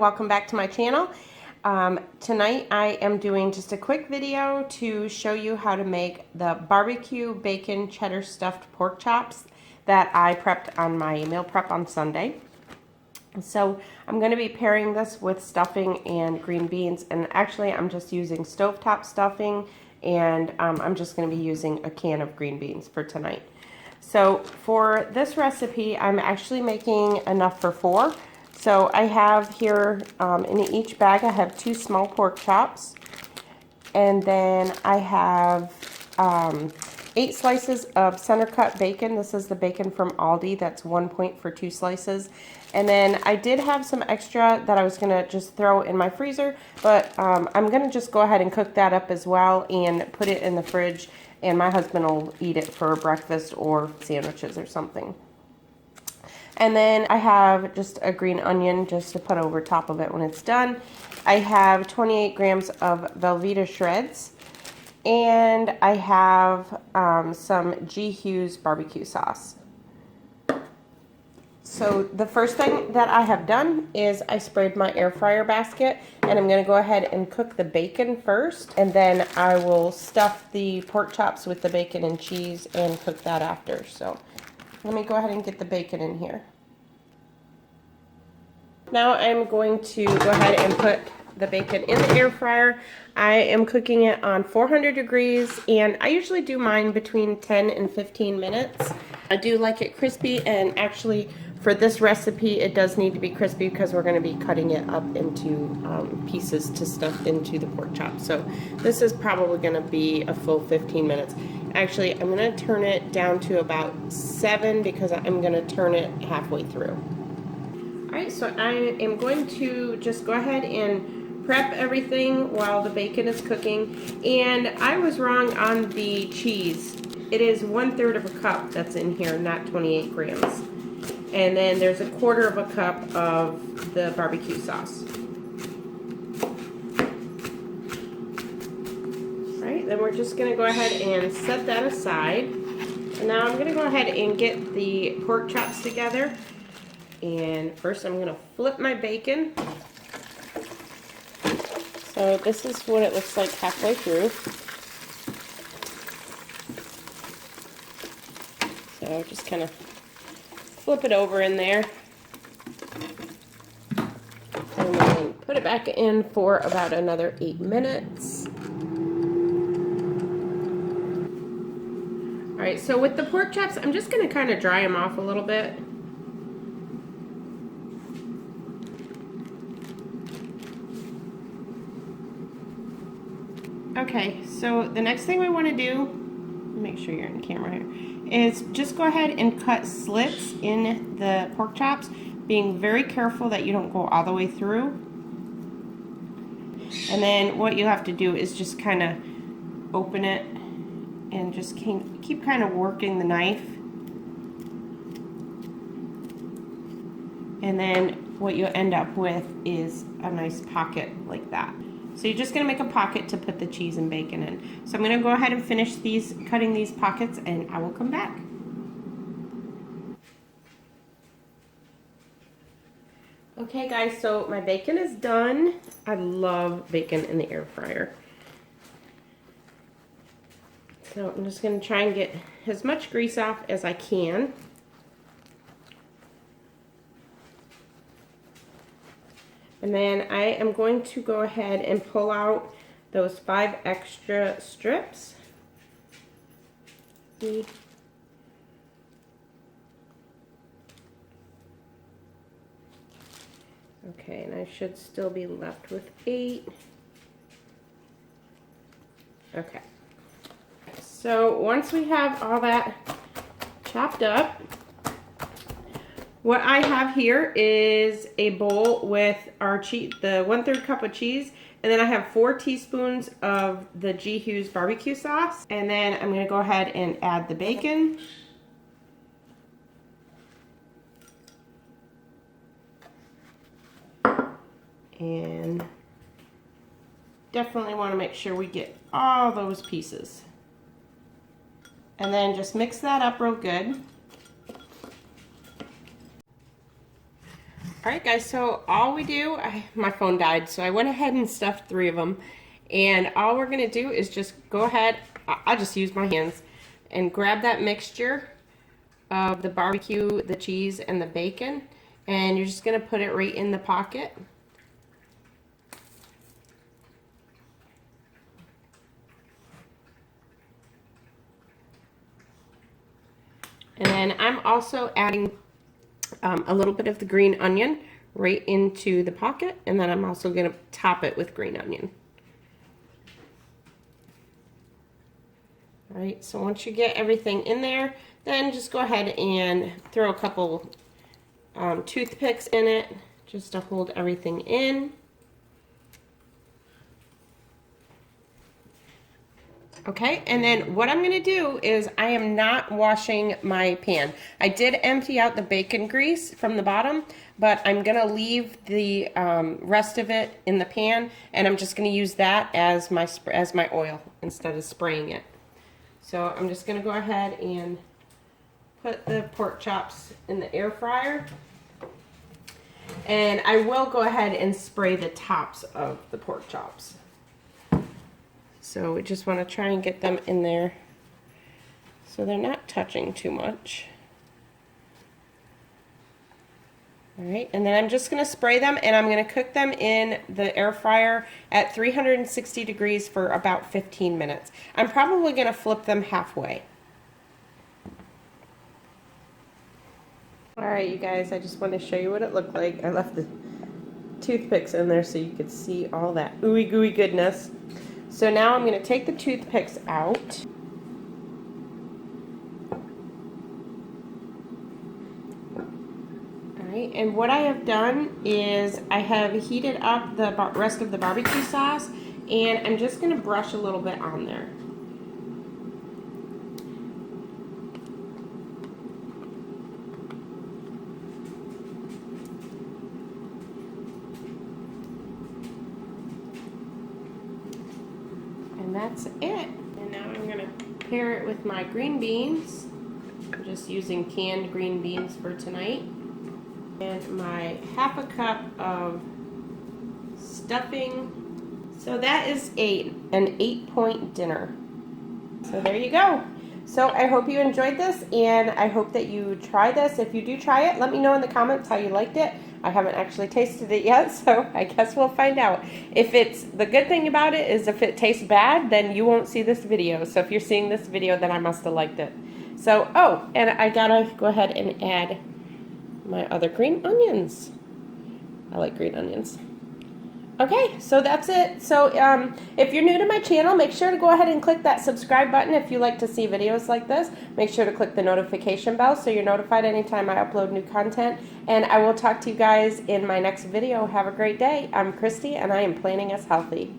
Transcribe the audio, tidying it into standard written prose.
welcome back to my channel. Tonight I am doing just a quick video to show you how to make the barbecue bacon cheddar stuffed pork chops that I prepped on my meal prep on Sunday. So I'm going to be pairing this with stuffing and green beans, and actually I'm just using stovetop stuffing, and I'm just going to be using a can of green beans for tonight. So for this recipe, I'm actually making enough for 4. So I have here, in each bag, I have 2 small pork chops. And then I have 8 slices of center cut bacon. This is the bacon from Aldi. That's 1 point for 2 slices. And then I did have some extra that I was going to just throw in my freezer. But I'm going to just go ahead and cook that up as well and put it in the fridge. And my husband will eat it for breakfast or sandwiches or something. And then I have just a green onion just to put over top of it when it's done. I have 28 grams of Velveeta shreds. And I have some G. Hughes barbecue sauce. So the first thing that I have done is I sprayed my air fryer basket, and I'm going to go ahead and cook the bacon first, and then I will stuff the pork chops with the bacon and cheese and cook that after. So let me go ahead and get the bacon in here. Now I'm going to go ahead and put the bacon in the air fryer. I am cooking it on 400 degrees, and I usually do mine between 10 and 15 minutes. I do like it crispy, and actually for this recipe it does need to be crispy because we're going to be cutting it up into pieces to stuff into the pork chop. So this is probably going to be a full 15 minutes. Actually, I'm going to turn it down to about 7 because I'm going to turn it halfway through. Alright, so I am going to just go ahead and prep everything while the bacon is cooking. And I was wrong on the cheese. It is 1/3 of a cup that's in here, not 28 grams. And then there's 1/4 of a cup of the barbecue sauce. Alright, then we're just going to go ahead and set that aside. And now I'm going to go ahead and get the pork chops together. And first I'm going to flip my bacon. So this is what it looks like halfway through. So just kind of flip it over in there. And then put it back in for about another 8 minutes. Alright, so with the pork chops, I'm just going to kind of dry them off a little bit. Okay, so the next thing we want to do, make sure you're in camera here, is just go ahead and cut slits in the pork chops, being very careful that you don't go all the way through. And then what you have to do is just kind of open it and just keep kind of working the knife. And then what you end up with is a nice pocket like that. So you're just going to make a pocket to put the cheese and bacon in. So I'm going to go ahead and finish cutting these pockets, and I will come back. Okay guys, so my bacon is done. I love bacon in the air fryer. So I'm just going to try and get as much grease off as I can. And then I am going to go ahead and pull out those 5 extra strips. Okay, and I should still be left with 8. Okay. So once we have all that chopped up, what I have here is a bowl with our cheese, the 1/3 cup of cheese, and then I have 4 teaspoons of the G. Hughes barbecue sauce. And then I'm going to go ahead and add the bacon. And definitely want to make sure we get all those pieces. And then just mix that up real good. All right, guys, so all we do, my phone died, so I went ahead and stuffed 3 of them. And all we're gonna do is just go ahead, I'll just use my hands, and grab that mixture of the barbecue, the cheese, and the bacon. And you're just gonna put it right in the pocket. And then I'm also adding a little bit of the green onion right into the pocket, and then I'm also going to top it with green onion. All right, so once you get everything in there, then just go ahead and throw a couple toothpicks in it just to hold everything in. Okay, and then what I'm gonna do is I am not washing my pan. I did empty out the bacon grease from the bottom, but I'm gonna leave the rest of it in the pan, and I'm just gonna use that as my oil instead of spraying it. So I'm just gonna go ahead and put the pork chops in the air fryer. And I will go ahead and spray the tops of the pork chops. So we just want to try and get them in there so they're not touching too much. All right, and then I'm just going to spray them, and I'm going to cook them in the air fryer at 360 degrees for about 15 minutes. I'm probably going to flip them halfway. All right, you guys, I just want to show you what it looked like. I left the toothpicks in there so you could see all that ooey gooey goodness. So now I'm going to take the toothpicks out. All right, and what I have done is I have heated up the rest of the barbecue sauce, and I'm just going to brush a little bit on there. And that's it. And now I'm going to pair it with my green beans. I'm just using canned green beans for tonight. And my half a cup of stuffing. So that is an 8-point dinner. So there you go. So I hope you enjoyed this, and I hope that you try this. If you do try it, let me know in the comments how you liked it. I haven't actually tasted it yet, so I guess we'll find out. If it's, the good thing about it is if it tastes bad, then you won't see this video. So if you're seeing this video, then I must have liked it. So, oh, and I gotta go ahead and add my other green onions. I like green onions. Okay, so that's it. So if you're new to my channel, make sure to go ahead and click that subscribe button if you like to see videos like this. Make sure to click the notification bell so you're notified anytime I upload new content. And I will talk to you guys in my next video. Have a great day. I'm Christy, and I am planning us healthy.